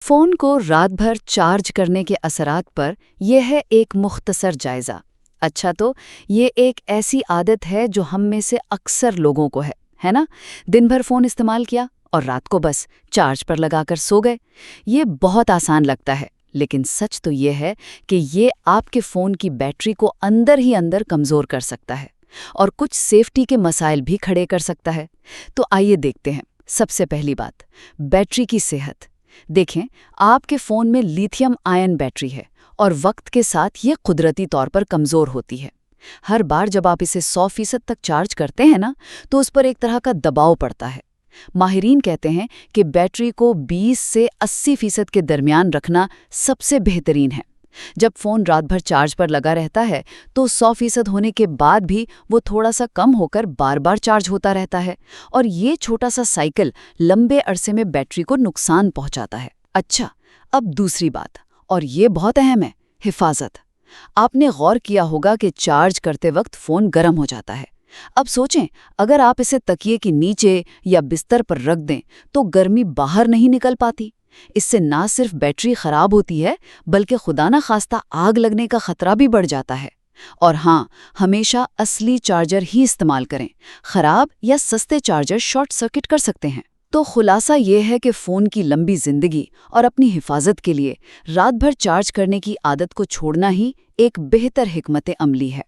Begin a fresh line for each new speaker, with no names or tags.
Phone को रात भर चार्ज करने के असरात पर यह है एक मुख्तसर जायज़ा। अच्छा तो ये एक ऐसी आदत है जो हम में से अक्सर लोगों को है ना? दिन भर फ़ोन इस्तेमाल किया और रात को बस चार्ज पर लगाकर सो गए। ये बहुत आसान लगता है, लेकिन सच तो ये है कि ये आपके फ़ोन की बैटरी को अंदर ही अंदर कमज़ोर कर सकता है और कुछ सेफ्टी के मसाइल भी खड़े कर सकता है। तो आइए देखते हैं। सबसे पहली बात, बैटरी की सेहत। देखें, आपके फ़ोन में लिथियम आयन बैटरी है और वक्त के साथ ये कुदरती तौर पर कमज़ोर होती है। हर बार जब आप इसे 100% तक चार्ज करते हैं ना, तो उस पर एक तरह का दबाव पड़ता है। माहिरीन कहते हैं कि बैटरी को 20 से 80% के दरमियान रखना सबसे बेहतरीन है। जब फ़ोन रात भर चार्ज पर लगा रहता है, तो 100% होने के बाद भी वो थोड़ा सा कम होकर बार बार चार्ज होता रहता है और ये छोटा सा साइकिल लंबे अरसे में बैटरी को नुकसान पहुंचाता है। अच्छा, अब दूसरी बात, और ये बहुत अहम है, हिफाजत। आपने गौर किया होगा कि चार्ज करते वक्त फ़ोन गर्म हो जाता है। अब सोचें, अगर आप इसे तकिए के नीचे या बिस्तर पर रख दें, तो गर्मी बाहर नहीं निकल पाती। इससे ना सिर्फ बैटरी खराब होती है, बल्कि खुदा न खास्ता आग लगने का खतरा भी बढ़ जाता है। और हाँ, हमेशा असली चार्जर ही इस्तेमाल करें। खराब या सस्ते चार्जर शॉर्ट सर्किट कर सकते हैं। तो खुलासा ये है कि फ़ोन की लंबी ज़िंदगी और अपनी हिफाजत के लिए रात भर चार्ज करने की आदत को छोड़ना ही एक बेहतर हिकमत अमली है।